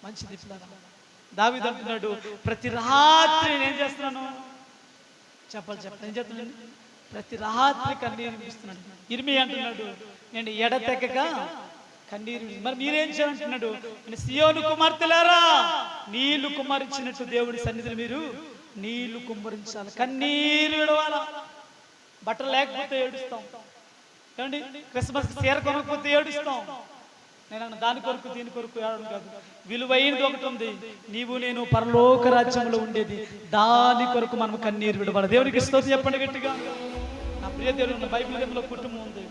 మంచిది. దావీదు అంటున్నాడు, ప్రతి రాత్రి నేను ఏం చేస్తున్నాను చెప్పాలి ఏం చేస్తున్నాను, ప్రతి రాత్రి కన్నీరు విడుస్తున్నాడు. ఇర్మియా అంటున్నాడు, నేను ఎడతెగక కన్నీరు. మరి మీరేం చేయాలంటున్నాడు, సియోను కుమార్తెలారా నీళ్లు కుమ్మరించినట్టు దేవుడి సన్నిధిని మీరు నీళ్లు కుమ్మరించాలి, కన్నీరు విడవాలా. బట్టలు లేకపోతే ఏడుస్తాం ఏమండి, క్రిస్మస్ చీర కొనకపోతే ఏడుస్తాం. నేను దాని కొరకు దీని కొరకు ఏడడం కాదు, విలువైనది ఒకటి ఉంది, నీవు నేను పరలోక రాజ్యంలో ఉండేది, దాని కొరకు మనం కన్నీరు విడవాలి. దేవునికి స్తోత్రం చెప్పండి గట్టిగా. నా ప్రియ దేవుడు, బైబిల్ గ్రంథంలో కుటుంబం ఉంది,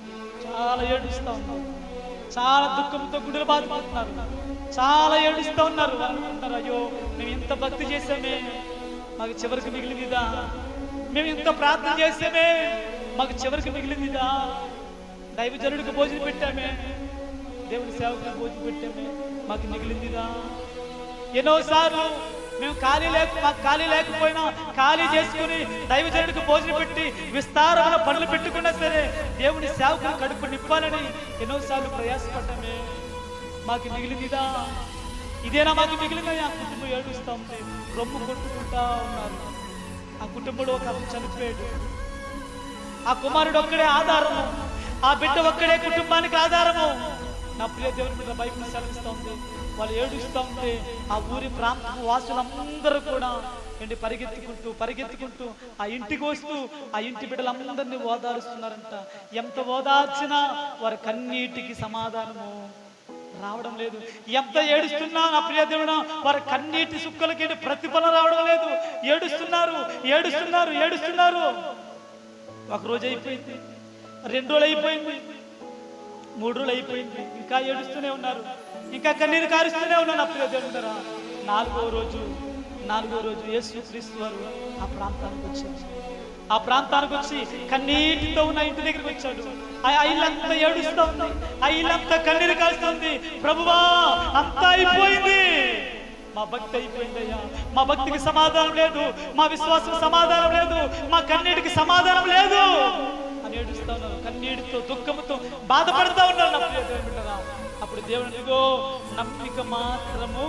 చాలా ఏడుస్తూ ఉన్నారు, చాలా దుఃఖంతో గుండెలు బాధపడుతున్నారు, చాలా ఏడుస్తూ ఉన్నారు. అనుకుంటున్నారు, అయ్యో మేము ఇంత భక్తి చేసామే, మాకు చివరికి మిగిలిందిదా, మేము ఇంత ప్రార్థన చేసామే, మాకు చివరికి మిగిలిందిదా, దైవజనుడికి భోజనం పెట్టామే, దేవుడి సేవకులకు భోజనం పెట్టామే, మాకు మిగిలిందిదా. ఎన్నోసార్లు మేము మాకు ఖాళీ లేకపోయినా ఖాళీ చేసుకుని దైవజనుడికి భోజనం పెట్టి విస్తారమైన పనులు పెట్టుకున్నా సరే దేవుడి సేవకులు కడుపు నింపాలని ఎన్నోసార్లు ప్రయాసపడ్డామే, మాకు మిగిలిందిదా, ఇదేనా మాకు మిగిలిందని ఆ కుటుంబం ఏడుస్తూ ఉంది, రొమ్ము కొట్టుకుంటా ఉన్నారు. ఆ కుటుంబంలో ఒక అతను చనిపోయాడు, ఆ కుమారుడు ఒక్కడే ఆధారము, ఆ బిడ్డ ఒక్కడే కుటుంబానికి ఆధారము. నా ప్రియ దేవుని మీద బైబిల్ సెలవిస్తూ ఉంది, వాళ్ళు ఏడుస్తూ ఉంటే ఆ ఊరి ప్రాంత వాసులందరూ కూడా పరిగెత్తుకుంటూ ఆ ఇంటికి వస్తూ ఆ ఇంటి బిడ్డలందరినీ ఓదారుస్తున్నారంట. ఎంత ఓదార్చినా వారి కన్నీటికి సమాధానము రావడం లేదు. ఎంత ఏడుస్తున్నా నా ప్రియ దేవుడు, వారి కన్నీటి సుక్కలకి ప్రతిఫలం రావడం లేదు. ఏడుస్తున్నారు. ఒక రోజు అయిపోయింది, 2 రోజులు అయిపోయింది, 3 రోజులు అయిపోయింది, ఇంకా ఏడుస్తూనే ఉన్నారు, ఇంకా కన్నీరు కారుస్తూనే ఉన్నారు. నా ప్రియ దేవుడు, 4వ రోజు యేసుక్రీస్తు వారు ఆ ప్రాంతానికి వచ్చి కన్నీటితో ఉన్న ఇంటి దగ్గరికి వచ్చాడు. ఆ ఇల్లంతా ఏడుస్తూ ఉంది, ఆ ఇల్లంతా కన్నీరు కారుస్తుంది. ప్రభువా, అంతా అయిపోయింది, మా భక్తి అయిపోయిందయ్యా, మా భక్తికి సమాధానం లేదు, మా విశ్వాసం సమాధానం లేదు, మా కన్నీటికి సమాధానం లేదు అని ఏడుస్తా ఉన్నారు. కన్నీటితో దుఃఖంతో బాధపడుతూ ఉన్నారు. నా ప్రియ దేవుడు, అప్పుడు దేవుడు, ఇదిగో నమ్మిక మాత్రము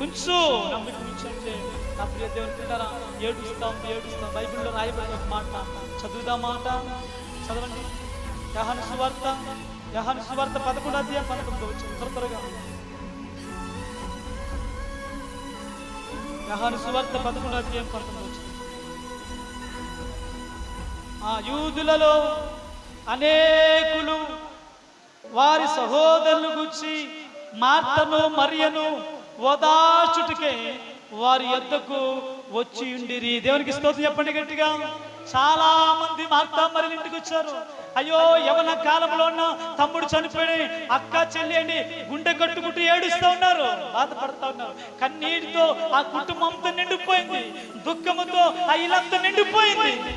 ఉంచు, నమ్మిక ఉంచంటే నా ప్రియ దేవుని బిడ్డలారా, ఏడుస్తాం. బైబిల్లో రాయబడిన ఒక మాట చదువుదా, మాట చదవండి. యోహాను సువార్త 11వ అధ్యాయం 19వ వచనం, త్వరగా. యోహాను సువార్త 11వ అధ్యాయం 19వ వచనం. ఆ యూదులలో అనేకులు వారి సహోదరులు గురించి మార్తను మరియను ఓదార్చుటకే వారి యొద్దకు వచ్చి ఉండిరి. దేవునికి స్తోత్రం చెప్పండి గట్టిగా. చాలా మంది మార్తా మరియల ఇంటికి వచ్చారు. అయ్యో, యవన కాలంలో ఉన్న తమ్ముడు చనిపోయి అక్క చెల్లి అని గుండె కట్టుకుంటూ ఏడుస్తూ ఉన్నారు, బాధపడుతూ ఉన్నారు. కన్నీటితో ఆ కుటుంబంతో నిండిపోయింది, దుఃఖముతో ఆ ఇల్లంతా నిండిపోయింది.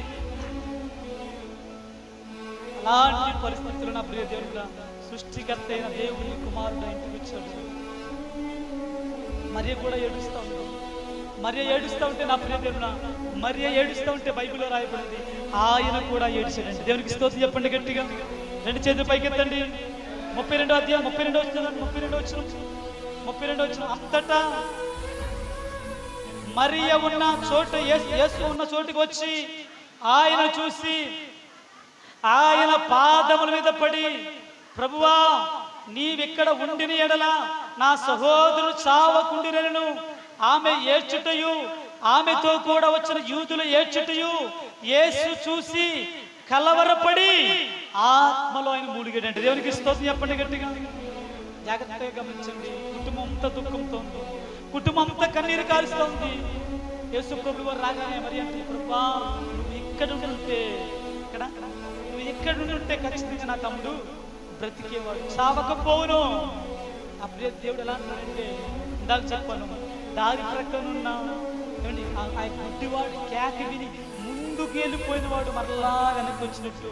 అలాంటి పరిస్థితులు నా ప్రియ దేవుడు, సృష్టికర్త అయిన దేవుని కుమారుడు ఇంటికి వచ్చాడు. మరియ కూడా ఏడుస్తూ ఉంది. మరియ ఏడుస్తూ ఉంటే నా ప్రియ దేవుడు, మరియ ఏడుస్తూ ఉంటే బైబిల్లో రాయబడింది ఆయన కూడా ఏడ్చాడండి. దేవునికి స్తోత్రం చెప్పండి గట్టిగా. 2 చేతులు పైకెత్తండి. 32వ అధ్యాయం 32వ వచనం. అంతటా మరియ ఉన్న చోట యేసు ఉన్న చోటుకి వచ్చి ఆయన చూసి ఆయన పాదముల మీద పడి, ప్రభువా, నీవిక్కడ ఉండిన ఎడల నా సహోదరుడు చావకుండినను. ఆమె ఏడ్చుటయు ఆమెతో కూడా వచ్చిన యూదులు ఏడ్చుటయు యేసు చూసి కలవరపడి ఆత్మలో ఆయన మూలిగాడంటే. దేవునికి స్తోత్రం చెప్పండి గట్టిగా. జాగ్రత్తగా గమనించండి. కుటుంబం అంతా దుఃఖంతో ఉంది, కుటుంబం అంతా కన్నీరు కారుస్తోంది. యేసు ప్రభు వారు రాగానే మరి అంటే, ప్రభువా, నువ్వు ఇక్కడ ఉంటే ఖచ్చితంగా నా తమ్ముడు బ్రతికేవాడు, చావకపోవును. ఆ ప్రియ దేవుడు ఎలా అంటాడంటే, ఇందాక చెప్పాను, దారి ప్రక్కనున్న ఆ గుడ్డివాడు కేక విని ముందుకు వెళ్ళిపోయిన వాడు మరలా వెనక్కి వచ్చినట్టు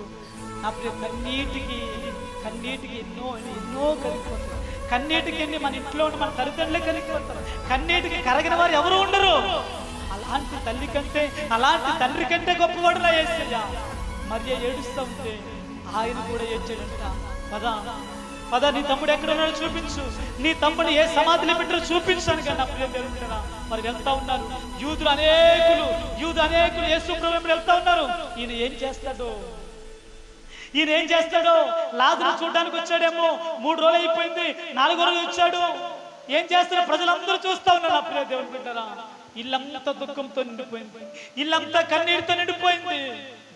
నా ప్రియ కన్నీటికి ఎన్నో కలిగిపోతారు. కన్నీటికి మన ఇంట్లో ఉండి మన తల్లిదండ్రులే కలిగిపోతారు. కన్నీటికి కరగిన వారు ఎవరు ఉండరు. అలాంటి తల్లి కంటే, అలాంటి తండ్రి కంటే గొప్పవాడులా యేసయ్య. మరియ ఏడుస్తూ ఉంటే ఆయన కూడా ఏడ్చాడంట. పద పద నీ తమ్ముడు ఎక్కడ ఉన్నాడో చూపించు, నీ తమ్ముడు ఏ సమాధిలో పెట్టారో చూపించాను. కానీ నా ప్రియ దేవుని కదా మరి వెళ్తా ఉన్నారు యూదులు అనేకులు యేసు ప్రభువుని వెళ్తా ఉన్నారు. ఈయన ఏం చేస్తాడో లాజరు చూడడానికి వచ్చాడేమో, 3 రోజులు అయిపోయింది, 4వ రోజు వచ్చాడు. ఏం చేస్తాడో ప్రజలందరూ చూస్తా ఉన్నారు. నా ప్రియ దేవుని బిడ్డరా, ఇల్లంతా దుఃఖంతో నిండిపోయింది, ఇల్లంతా కన్నీటితో నిండిపోయింది.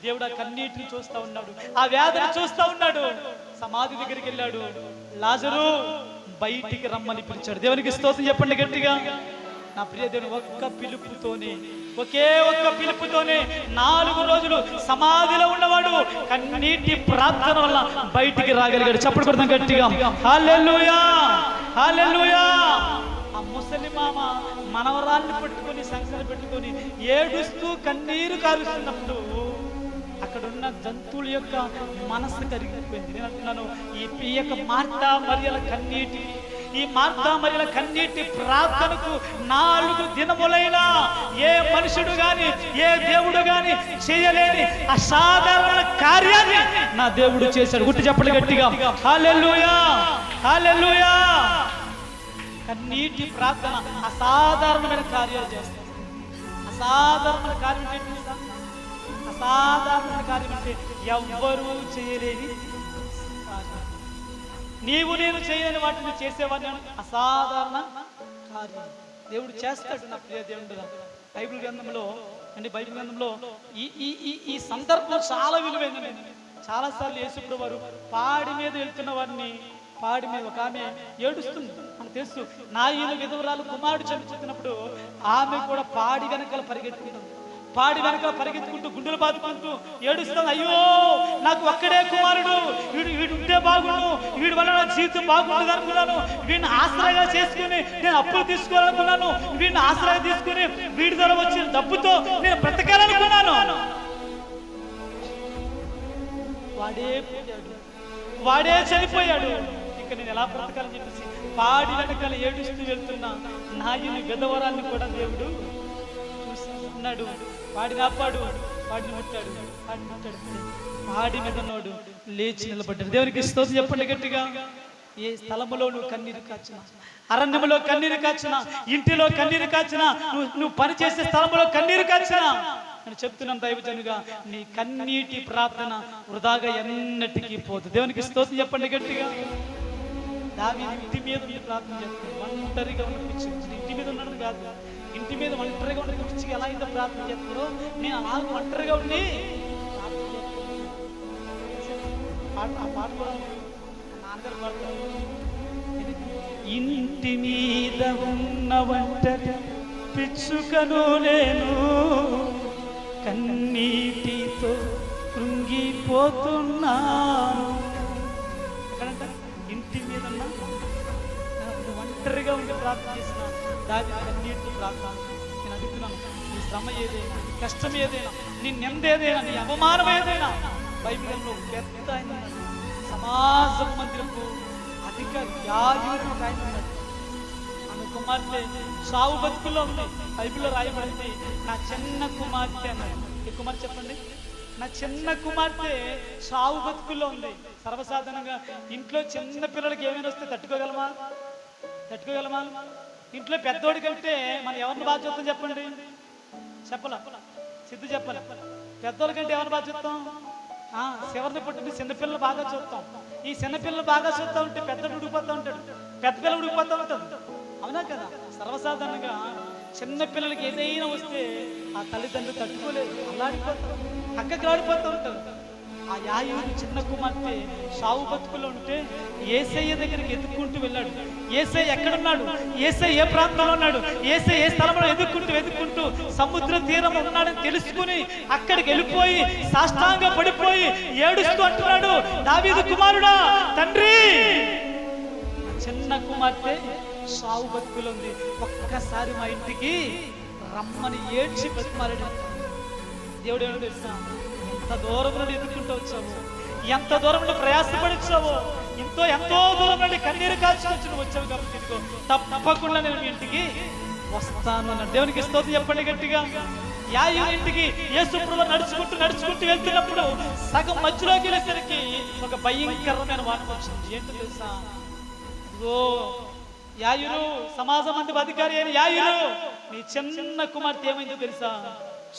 దేవుడు ఆ కన్నీటిని చూస్తా ఉన్నాడు, ఆ వ్యాధిని చూస్తా ఉన్నాడు. సమాధి దగ్గరికి వెళ్ళాడు, లాజరు బయటికి రమ్మని పిలిచాడు. దేవునికి స్తోత్రం చెప్పండి గట్టిగా. నా ప్రియ దేవుని ఒకే ఒక్క పిలుపుతోనే 4 రోజులు సమాధిలో ఉన్నవాడు కన్నీటి ప్రార్థన వల్ల బయటికి రాగలిగాడు. చప్పుడు కొడదాం గట్టిగా, హల్లెలూయా హల్లెలూయా. ఆ ముసలి మామ మనవరాల్ని పెట్టుకొని సంఖ్యలు పెట్టుకొని ఏడుస్తూ కన్నీరు కారుస్తున్నప్పుడు అక్కడున్న జంతువుల యొక్క మనస్సు కరిగిపోయింది. నేను అంటున్నాను, ఈ యొక్క మార్తా మరియల కన్నీటి ప్రార్థనకు 4 దినములైనా ఏ మనుషుడు గాని ఏ దేవుడు గాని చేయలేని అసాధారణ కార్యాన్ని నా దేవుడు చేశాడు. గుర్తు చెప్పండి గట్టిగా, హల్లెలూయా హల్లెలూయా. కన్నీటి ప్రార్థన అసాధారణమైన కార్యాలు చేస్తాడు. అసాధారణ కార్యం ఏంటి? అసాధారణ కార్యం అంటే ఎవ్వరూ చేయలేని కార్యం. నీవు నేను చేయలేని వాటిని చేసేవాడిని అసాధారణ కార్యం దేవుడు చేస్తాడు. నా ప్రియ దేవుడు, బైబిల్ గ్రంథంలో ఈ సందర్భం చాలా విలువైనది. చాలాసార్లు యేసుప్రభువు వారు పాడి మీద వెళ్తున్న వారిని, పాడి మీద ఒక ఆమె ఏడుస్తుంది, మనకు తెలుసు. నా ఈయన విధవరాలు కుమారుడు చనిపోతున్నప్పుడు ఆమె కూడా పాడి వెనకాల పరిగెత్తుకుంటూ గుండెలు బాదుకుంటూ ఏడుస్తాను. అయ్యో నాకు ఒక్కడే కుమారుడు, వీడు ఉంటే బాగుండు, వీడి వల్ల నా జీవితం బాగుంటుంది అనుకున్నాను. వీడిని ఆశ్రయంగా చేసుకుని నేను అప్పులు తీసుకోవాలనుకున్నాను. వీడిని ఆశ్రయం తీసుకుని వీడి ద్వారా వచ్చిన డబ్బుతో నేను బ్రతకాలనుకున్నాను. వాడే చనిపోయాడు, ఇంకా నేను ఎలా బ్రతకాలని చెప్పేసి పాడి వెనకాల ఏడుస్తూ వెళ్తున్నా నాయని విధవరాన్ని కూడా దేవుడు చూస్తున్నాడు. వాడిని ఆపాడు, వాడిని ముట్టాడు. పాడి మీద నోడు లేచి నిలబడ్డాడు. దేవునికి స్తోత్రం చెప్పండి గట్టిగా. ఏ స్థలములో నువ్వు కన్నీరు కాచిన, అరణ్యములో కన్నీరు కాచిన, ఇంటిలో కన్నీరు కాచిన, నువ్వు పనిచేసే స్థలంలో కన్నీరు కాచిన, నేను చెప్తున్నాను దైవజనుగా, నీ కన్నీటి ప్రార్థన వృధాగా ఎన్నటికీ పోదు. దేవునికి స్తోత్రం చెప్పండి గట్టిగా. దావీదు ఇంటి మీద ప్రార్థన చేస్తాడు, ఒంటరిగా ఉన్న పిచ్చి ఇంటి మీద ఉన్నాడు కాదు, ఇంటి మీద ఒంటరిగా ఉండే పిచ్చికి ఎలా అయితే ప్రార్థన చేస్తారో నేను అలా ఒంటరిగా ఉండి ఆ పాట కూడా నాన్నగారు పాడతారు. ఇంటి మీద ఉన్న ఒంటరి పిచ్చుకను నేను కన్నీటితో కృంగిపోతున్నాను. ఎక్కడంట? ఇంటి మీద ఒంటరిగా ఉండి ప్రార్థన చేసిన దావీదు కన్నీటి ప్రార్థన. నేను అడుగుతున్నాను, నీ శ్రమ ఏదైనా, నీ కష్టం ఏదైనా, నీ నెమ్మది ఏదైనా, నీ అవమానం ఏదైనా, బైబిల్లో పెద్ద ఆయన సమాజ మందిరపు అధిక యాజకుడు ఒక ఆయన ఉన్నాడు. ఆమె కుమార్తె సావు బతుకుల్లో ఉంది. బైబిల్లో రాయబడింది, నా చిన్న కుమార్తె అన్నాడు. ఈ కుమార్తె చెప్పండి, నా చిన్న కుమార్తె సావు బతుకుల్లో ఉంది. సర్వసాధారణంగా ఇంట్లో చిన్న పిల్లలకి ఏమైనా వస్తే తట్టుకోగలమా? ఇంట్లో పెద్దోడికి వెళ్తే మనం ఎవరిని బాగా చూస్తాం చెప్పండి? సిద్ధు చెప్పాలి. పెద్దోళ్ళ కంటే ఎవరిని బాగా చూస్తాం? శివరిని పుట్టిన చిన్నపిల్లలు బాగా చూస్తాం. ఈ చిన్నపిల్లలు బాగా చూస్తూ ఉంటే పెద్దడు ఉడికిపోతూ ఉంటాడు, పెద్ద పిల్లలు ఉడికిపోతూ ఉంటుంది. అవునా కదా? సర్వసాధారణంగా చిన్నపిల్లలకి ఏదైనా వస్తే ఆ తల్లిదండ్రులు తట్టుకోలేదు, అల్లాడిపోతారు, అక్కకి ఆడిపోతూ ఉంటారు. ఆ యాయుడు చిన్న కుమార్తె సావు బతుకులో ఉంటే యేసయ్య దగ్గరికి ఎదుక్కుంటూ వెళ్ళాడు. యేసయ్య ఎక్కడున్నాడు, యేసయ్య ఏ ప్రాంతంలో ఉన్నాడు, యేసయ్య ఏ స్థలంలో వెతుక్కుంటూ సముద్ర తీరం ఉన్నాడని తెలుసుకుని అక్కడికి వెళ్ళిపోయి సాష్టాంగ పడిపోయి ఏడుస్తూ అంటున్నాడు, దావీదు కుమారుడా తండ్రి, చిన్న కుమార్తె సావు బతుకులో ఉంది, ఒక్కసారి మా ఇంటికి రమ్మని ఏడ్చి బతిమాలాడు. దేవుడు ఏమో తెలుసా, ఎంత దూరం నుండి ఎదుర్కొంటూ వచ్చావు, ఎంత దూరం నుండి ప్రయాసపడి వచ్చావో, ఎంతో దూరం నుండి కన్నీరు కాల్చుకొచ్చి నువ్వు వచ్చావు కాబట్టి ఇదిగో తప్పకుండా నేను మీ ఇంటికి వస్తాను అన్నాడు. దేవునికి స్తోత్రం చెప్పండి గట్టిగా. యాయీరు ఇంటికి యేసు ప్రభువు నడుచుకుంటూ వెళ్తున్నప్పుడు సగం మధ్యలోకి వెళ్ళేసరికి ఒక భయంకరమైన వార్త వచ్చింది. ఏంటో తెలుసా? ఇదిగో యాయీరు, సమాజ మందిర అధికారి అయిన యాయీరు, నీ చిన్న కుమార్తె ఏమైందో తెలుసా?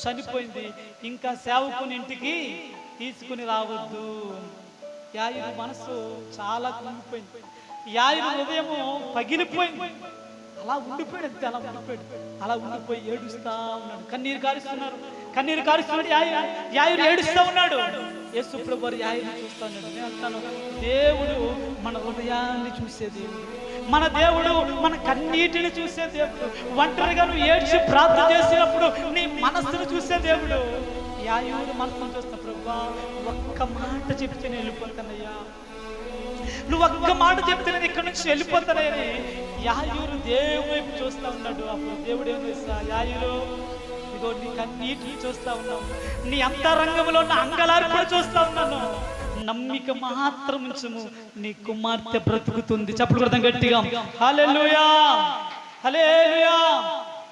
చనిపోయింది. ఇంకా సేవకుని ఇంటికి తీసుకుని రావద్దు. యాయీరు మనసు చాలా కుంగిపోయింది. యాయీరు హృదయము పగిలిపోయింది. అలా ఉండిపోయి ఏడుస్తా ఉన్నాడు. కన్నీరు కారుస్తున్నాడు. యాయీరు ఏడుస్తా ఉన్నాడు. యేసు ప్రభువు వారు యాయీరుని చూస్తా ఉన్నాడు. నేను అంటాను, దేవుడు మన హృదయాన్ని చూసే దేవుడు, మన దేవుడు మన కన్నీటిని చూసే దేవుడు. ఒంటరిగా నువ్వు ఏడ్చి ప్రార్థన చేసినప్పుడు నీ మనస్సును చూసే దేవుడు. యాయీరు మనసును చూస్తా, ప్రభువా ఒక్క మాట చెప్తే నేను వెళ్ళిపోతానయ్యా, నువ్వు ఒక్క మాట చెప్తే నేను ఇక్కడి నుంచి వెళ్ళిపోతానని యాయీరు దేవుడి వైపు చూస్తా ఉన్నాడు. అప్పుడు దేవుడు ఏం చేస్తా, యాయీరు ఇదిగో నీ కన్నీటిని చూస్తా ఉన్నావు, నీ అంతరంగంలో ఉన్న అంగలార్పణ చూస్తా ఉన్నాను, నమ్మిక మాత్రం ఉంచుము, నీ కుమార్తె బ్రతుకుతుంది. చప్పుడు కొడదాం గట్టిగా, హల్లెలూయా హల్లెలూయా.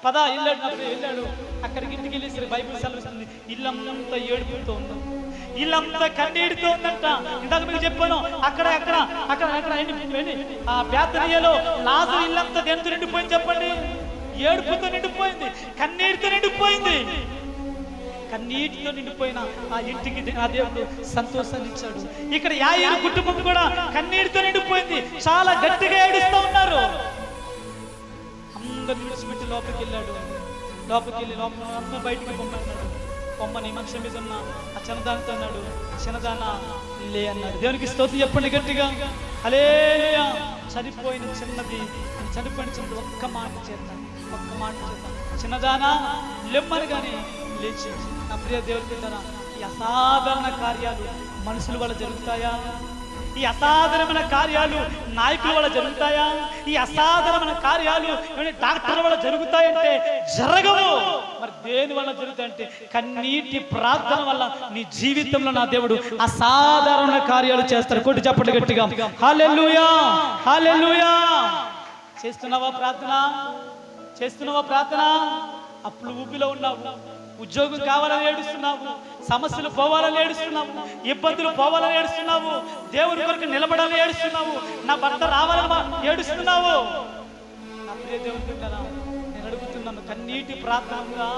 పద వెళ్ళాడు. అక్కడికి ఇంటికి వెళ్ళేసరికి బైబిల్ సెలవిస్తుంది, ఇల్లంతా ఏడుపుతో ఉన్నాం, ఇల్లంతా కన్నీటితో ఉందంట. ఇందాక మీకు చెప్పాను, అక్కడ ఆ బేతనియలో లాజరు ఇల్లంతా దేనితో నిండిపోయింది చెప్పండి? ఏడుపుతో నిండిపోయింది, కన్నీటితో నిండిపోయింది. కన్నీటితో నిండిపోయిన ఆ ఇంటికి ఆ దేవుడు సంతోషాన్ని ఇచ్చాడు. ఇక్కడ యాయీరు కుటుంబం కూడా కన్నీటితో నిండిపోయింది, చాలా గట్టిగా ఏడుస్తూ ఉన్నారు. అందరిని విడిచిపెట్టి లోపలికి వెళ్ళి లోపల బయటికి పొమ్మని మంచం మీద ఉన్న ఆ చిన్నదానితో అన్నాడు, చిన్నదాన లే అన్నాడు. దేవునికి స్తోత్రం చెప్పండి గట్టిగా, హల్లెలూయా. చనిపోయిన చిన్నది ఒక్క మాట చేద్దాం, చిన్నదానా లెమ్మని కానీ లేచి. నా ప్రియ దేవుని బిడ్డలారా, ఈ అసాధారణ కార్యాలు మనుషుల వల్ల జరుగుతాయా? ఈ అసాధారణమైన కార్యాలు నాయకుల వల్ల జరుగుతాయా? ఈ అసాధారణమైన కార్యాలు డాక్టర్ల వల్ల జరుగుతాయంటే జరగవు. మరి దేని వల్ల జరుగుతాయంటే కన్నీటి ప్రార్థన వల్ల నీ జీవితంలో నా దేవుడు అసాధారణ కార్యాలు చేస్తాడు. కొట్టి చెప్పండి గట్టిగా, హల్లెలూయా హల్లెలూయా. చేస్తున్నావా ప్రార్థన? అప్పుడు ఊపిలో ఉన్నావు, ఉద్యోగం కావాలని ఏడుస్తున్నావు, సమస్యలు పోవాలని ఏడుస్తున్నావు, ఇబ్బందులు పోవాలని ఏడుస్తున్నావు, దేవుని కొరకు నిలబడాలని ఏడుస్తున్నావు, నా భర్త రావాలని ఏడుస్తున్నావు. నా ప్రియ దేవుని బిడ్డలారా, నేను అడుగుతున్నాను, కన్నీటి ప్రార్థనగా